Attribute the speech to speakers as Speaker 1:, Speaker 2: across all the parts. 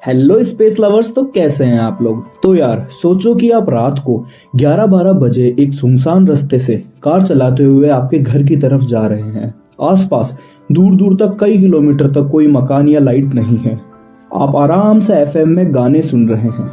Speaker 1: Hello space lovers, तो कैसे हैं आप लोग। तो यार सोचो कि आप रात को 11-12 बजे एक सुनसान रास्ते से कार चलाते हुए आपके घर की तरफ जा रहे हैं। आसपास दूर दूर तक कई किलोमीटर तक कोई मकान या लाइट नहीं है। आप आराम से एफएम में गाने सुन रहे हैं,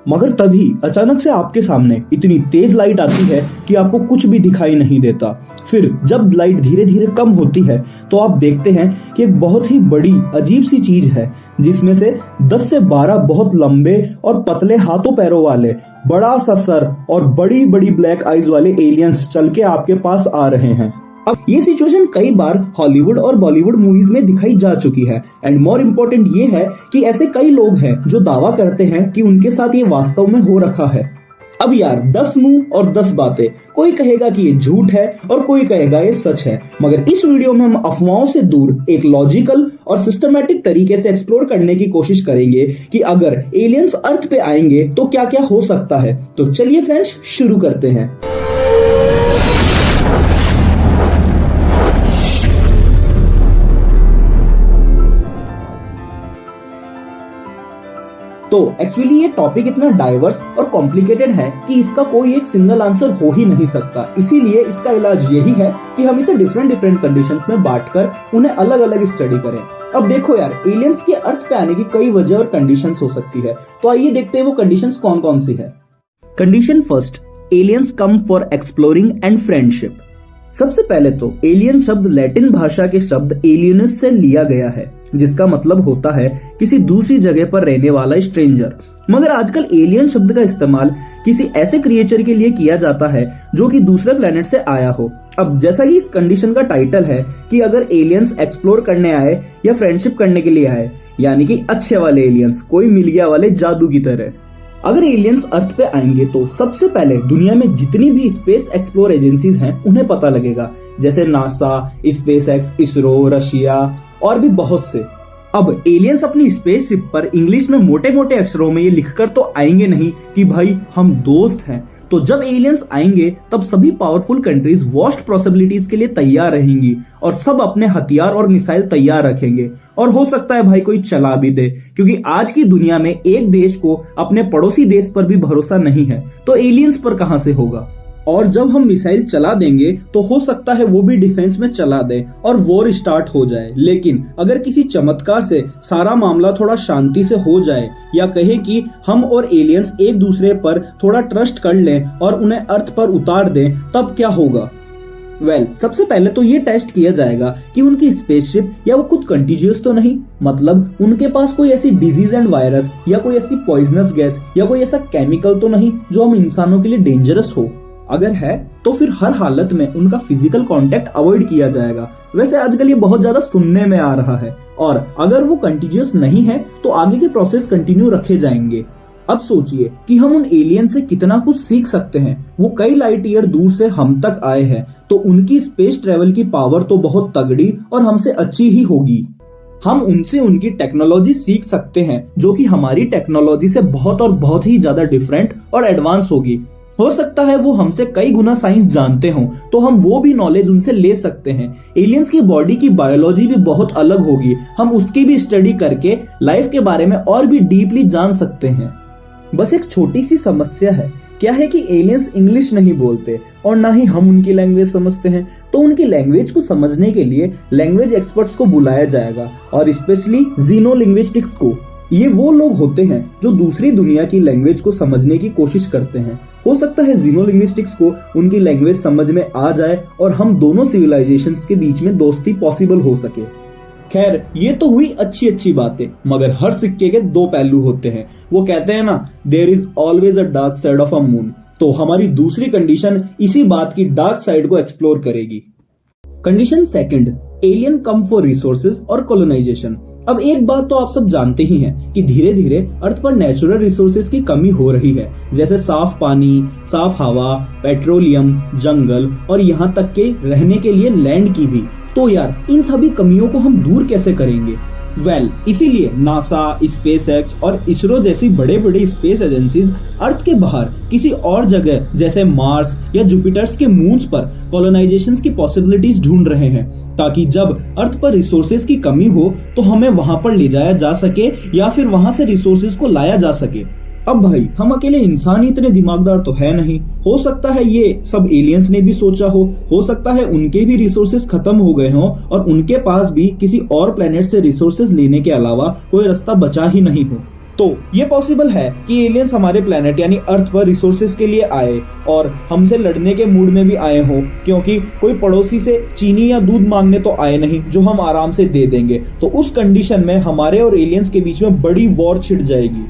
Speaker 1: मगर तभी अचानक से आपके सामने इतनी तेज लाइट आती है कि आपको कुछ भी दिखाई नहीं देता। फिर जब लाइट धीरे धीरे कम होती है तो आप देखते हैं कि एक बहुत ही बड़ी अजीब सी चीज है, जिसमें से 10 से 12 बहुत लंबे और पतले हाथों पैरों वाले, बड़ा सा सर और बड़ी बड़ी ब्लैक आईज वाले एलियंस चल के आपके पास आ रहे हैं। अब ये सिचुएशन कई बार हॉलीवुड और बॉलीवुड मूवीज में दिखाई जा चुकी है। एंड मोर इम्पोर्टेंट ये है कि ऐसे कई लोग हैं जो दावा करते हैं कि उनके साथ ये वास्तव में हो रखा है। अब यार 10 मुंह और 10 बातें, कोई कहेगा कि ये झूठ है और कोई कहेगा ये सच है, मगर इस वीडियो में हम अफवाहों से दूर एक लॉजिकल और सिस्टमैटिक तरीके से एक्सप्लोर करने की कोशिश करेंगे कि अगर एलियंस अर्थ पे आएंगे तो क्या क्या हो सकता है। तो चलिए फ्रेंड्स, शुरू करते हैं। तो एक्चुअली ये टॉपिक इतना डाइवर्स और कॉम्प्लिकेटेड है कि इसका कोई एक सिंगल आंसर हो ही नहीं सकता। इसीलिए इसका इलाज यही है कि हम इसे डिफरेंट कंडीशंस में बांटकर उन्हें अलग अलग स्टडी करें। अब देखो यार, एलियंस के अर्थ पे आने की कई वजह और कंडीशंस हो सकती है। तो आइए देखते हैं वो कंडीशंस कौन कौन सी है। Condition first, aliens come for exploring and friendship. सबसे पहले तो एलियन शब्द लैटिन भाषा के शब्द एलियनस से लिया गया है, जिसका मतलब होता है किसी दूसरी जगह पर रहने वाला स्ट्रेंजर। मगर आजकल एलियन शब्द का इस्तेमाल किसी ऐसे क्रिएचर के लिए किया जाता है जो कि दूसरे प्लेनेट से आया हो। अब जैसा कि इस कंडीशन का टाइटल है कि अगर एलियंस एक्सप्लोर करने आए या फ्रेंडशिप करने के लिए आए, यानी कि अच्छे वाले एलियंस, कोई मिल गया वाले जादू की तरह। अगर एलियंस अर्थ पे आएंगे तो सबसे पहले दुनिया में जितनी भी स्पेस एक्सप्लोर एजेंसीज हैं उन्हें पता लगेगा, जैसे नासा, स्पेसएक्स, इसरो, रशिया और भी बहुत से। अब एलियंस अपनी स्पेसशिप पर इंग्लिश में मोटे मोटे अक्षरों में ये लिखकर तो आएंगे नहीं कि भाई हम दोस्त हैं। तो जब एलियंस आएंगे तब सभी पावरफुल कंट्रीज वर्स्ट पॉसिबिलिटीज के लिए तैयार रहेंगी और सब अपने हथियार और मिसाइल तैयार रखेंगे। और हो सकता है भाई कोई चला भी दे, क्योंकि आज की दुनिया में एक देश को अपने पड़ोसी देश पर भी भरोसा नहीं है, तो एलियंस पर कहां से होगा। और जब हम मिसाइल चला देंगे तो हो सकता है वो भी डिफेंस में चला दे और वॉर स्टार्ट हो जाए। लेकिन अगर किसी चमत्कार से सारा मामला थोड़ा शांति से हो जाए, या कहे कि हम और एलियंस एक दूसरे पर थोड़ा ट्रस्ट कर लें और उन्हें अर्थ पर उतार दें, तब क्या होगा। सबसे पहले तो ये टेस्ट किया जाएगा कि उनकी स्पेसशिप या वो खुद कंटीजियस तो नहीं, मतलब उनके पास कोई ऐसी डिजीज एंड वायरस या कोई ऐसी पॉइजनस गैस या कोई ऐसा केमिकल तो नहीं जो हम इंसानों के लिए डेंजरस हो। अगर है तो फिर हर हालत में उनका फिजिकल कांटेक्ट अवॉइड किया जाएगा। वैसे आजकल ये बहुत ज्यादा सुनने में आ रहा है। और अगर वो कंटीजियस नहीं है तो आगे के प्रोसेस कंटिन्यू रखे जाएंगे। अब सोचिए कि हम उन एलियन से कितना कुछ सीख सकते हैं। वो कई लाइट ईयर दूर से हम तक आए हैं, तो उनकी स्पेस ट्रेवल की पावर तो बहुत तगड़ी और हमसे अच्छी ही होगी। हम उनसे उनकी टेक्नोलॉजी सीख सकते हैं, जो कि हमारी टेक्नोलॉजी से बहुत और बहुत ही ज्यादा डिफरेंट और एडवांस होगी। हो सकता है वो हमसे कई गुना साइंस जानते हों, तो हम वो भी नॉलेज उनसे ले सकते हैं। एलियंस की बॉडी की बायोलॉजी भी बहुत अलग होगी, हम उसकी भी स्टडी करके लाइफ के बारे में और भी डीपली जान सकते हैं। बस एक छोटी सी समस्या है, क्या है कि एलियंस इंग्लिश नहीं बोलते और ना ही हम उनकी लैंग्वेज समझते हैं। तो उनकी लैंग्वेज को समझने के लिए लैंग्वेज एक्सपर्ट्स को बुलाया जाएगा, और स्पेशली जीनोलिंग्विस्टिक्स को। ये वो लोग होते हैं जो दूसरी दुनिया की लैंग्वेज को समझने की कोशिश करते हैं। हो सकता है जीनोलिंग्विस्टिक्स को उनकी लैंग्वेज समझ में आ जाए और हम दोनों सिविलाइजेशंस के बीच में दोस्ती पॉसिबल हो सके। खैर, ये तो हुई अच्छी बातें, मगर हर सिक्के के दो पहलू होते हैं। वो कहते हैं ना, there is always a dark side of a moon. तो हमारी दूसरी कंडीशन इसी बात की डार्क साइड को एक्सप्लोर करेगी। Condition second, alien come for resources और कॉलोनाइजेशन। अब एक बात तो आप सब जानते ही हैं कि धीरे धीरे अर्थ पर नेचुरल रिसोर्सेज की कमी हो रही है, जैसे साफ पानी, साफ हवा, पेट्रोलियम, जंगल और यहाँ तक के रहने के लिए लैंड की भी। तो यार, इन सभी कमियों को हम दूर कैसे करेंगे। इसीलिए नासा, स्पेसएक्स और इसरो जैसी बड़े बड़े स्पेस एजेंसीज अर्थ के बाहर किसी और जगह जैसे मार्स या जुपिटर्स के मून्स पर कॉलोनाइजेशन की पॉसिबिलिटीज ढूंढ रहे हैं। ताकि जब अर्थ पर रिसोर्सेज की कमी हो तो हमें वहां पर ले जाया जा सके या फिर वहां से रिसोर्सेज को लाया जा सके। अब भाई हम अकेले इंसान ही इतने दिमागदार तो है नहीं, हो सकता है ये सब एलियंस ने भी सोचा हो सकता है उनके भी रिसोर्सेज खत्म हो गए हों और उनके पास भी किसी और प्लेनेट से रिसोर्सेज लेने के अलावा कोई रास्ता बचा ही नहीं हो। तो ये पॉसिबल है कि एलियंस हमारे प्लेनेट यानी अर्थ पर रिसोर्सेज के लिए आए और हमसे लड़ने के मूड में भी आए हों, क्योंकि कोई पड़ोसी से चीनी या दूध मांगने तो आए नहीं जो हम आराम से दे देंगे। तो उस कंडीशन में हमारे और एलियंस के बीच में बड़ी वॉर छिड़ जाएगी।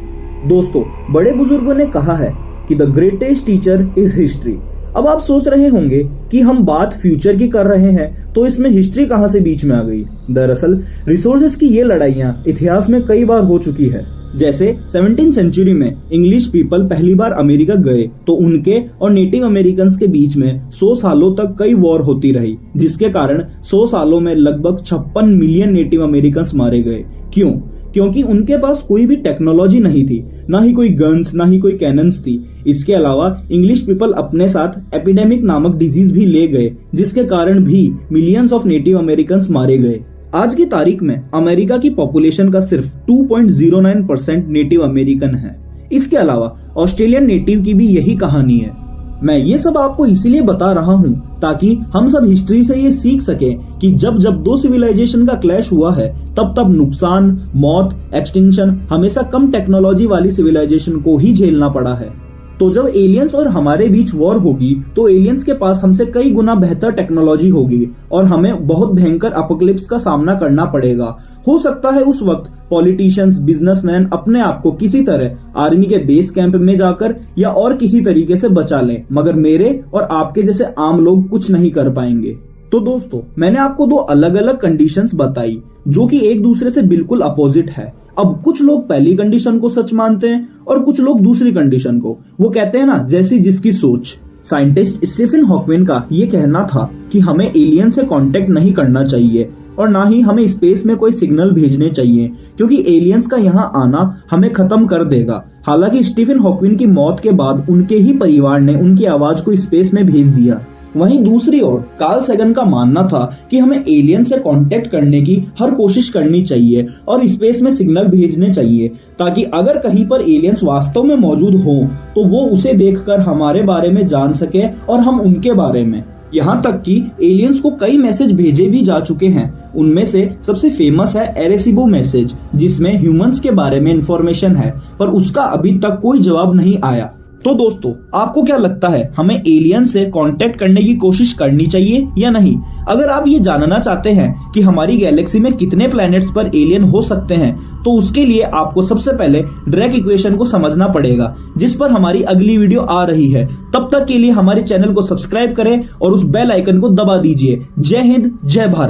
Speaker 1: दोस्तों, बड़े बुजुर्गों ने कहा है कि the greatest teacher is history. अब आप सोच रहे होंगे कि हम बात फ्यूचर की कर रहे हैं तो इसमें हिस्ट्री कहां से बीच में आ गई। दरअसल रिसोर्सेज की ये लड़ाइयां इतिहास में कई बार हो चुकी है। जैसे 17वीं सेंचुरी में इंग्लिश पीपल पहली बार अमेरिका गए तो उनके और नेटिव अमेरिकन्स के बीच में 100 सालों तक कई वॉर होती रही, जिसके कारण 100 सालों में लगभग 56 मिलियन नेटिव अमेरिकन्स मारे गए। क्यों? क्योंकि उनके पास कोई भी टेक्नोलॉजी नहीं थी, ना ही कोई गन्स, ना ही कोई कैनन्स थी। इसके अलावा इंग्लिश पीपल अपने साथ एपिडेमिक नामक डिजीज भी ले गए, जिसके कारण भी मिलियंस ऑफ नेटिव अमेरिकन्स मारे गए। आज की तारीख में अमेरिका की पॉपुलेशन का सिर्फ 2.09% नेटिव अमेरिकन है। इसके अलावा ऑस्ट्रेलियन नेटिव की भी यही कहानी है। मैं ये सब आपको इसीलिए बता रहा हूँ ताकि हम सब हिस्ट्री से ये सीख सके कि जब जब दो सिविलाइजेशन का क्लैश हुआ है तब तब नुकसान, मौत, एक्सटिंक्शन हमेशा कम टेक्नोलॉजी वाली सिविलाइजेशन को ही झेलना पड़ा है। तो जब एलियंस और हमारे बीच वॉर होगी तो एलियंस के पास हमसे कई गुना बेहतर टेक्नोलॉजी होगी और हमें बहुत भयंकर अपोकलिप्स का सामना करना पड़ेगा। हो सकता है उस वक्त पॉलिटिशियंस, बिजनेसमैन अपने आप को किसी तरह आर्मी के बेस कैंप में जाकर या और किसी तरीके से बचा लें, मगर मेरे और आपके जैसे आम लोग कुछ नहीं कर पाएंगे। तो दोस्तों, मैंने आपको दो अलग अलग कंडीशंस बताई जो कि एक दूसरे से बिल्कुल अपोजिट है। अब कुछ लोग पहली कंडीशन को सच मानते हैं और कुछ लोग दूसरी कंडीशन को। वो कहते हैं ना, जैसी जिसकी सोच। साइंटिस्ट स्टीफन हॉकिंग का ये कहना था कि हमें एलियन से कांटेक्ट नहीं करना चाहिए और ना ही हमें स्पेस में कोई सिग्नल भेजने चाहिए, क्योंकि एलियंस का यहाँ आना हमें खत्म कर देगा। हालांकि स्टीफन हॉकिंग की मौत के बाद उनके ही परिवार ने उनकी आवाज को स्पेस में भेज दिया। वहीं दूसरी ओर कार्ल सैगन का मानना था कि हमें एलियन से कांटेक्ट करने की हर कोशिश करनी चाहिए और स्पेस में सिग्नल भेजने चाहिए, ताकि अगर कहीं पर एलियंस वास्तव में मौजूद हो तो वो उसे देखकर हमारे बारे में जान सके और हम उनके बारे में। यहाँ तक कि एलियंस को कई मैसेज भेजे भी जा चुके हैं। उनमें से सबसे फेमस है एरेसिबो मैसेज, जिसमें ह्यूमंस के बारे में इंफॉर्मेशन है, पर उसका अभी तक कोई जवाब नहीं आया। तो दोस्तों, आपको क्या लगता है, हमें एलियन से कांटेक्ट करने की कोशिश करनी चाहिए या नहीं? अगर आप ये जानना चाहते हैं कि हमारी गैलेक्सी में कितने प्लैनेट्स पर एलियन हो सकते हैं, तो उसके लिए आपको सबसे पहले ड्रेक इक्वेशन को समझना पड़ेगा, जिस पर हमारी अगली वीडियो आ रही है। तब तक के लिए हमारे चैनल को सब्सक्राइब करें और उस बेल आइकन को दबा दीजिए। जय हिंद, जय भारत।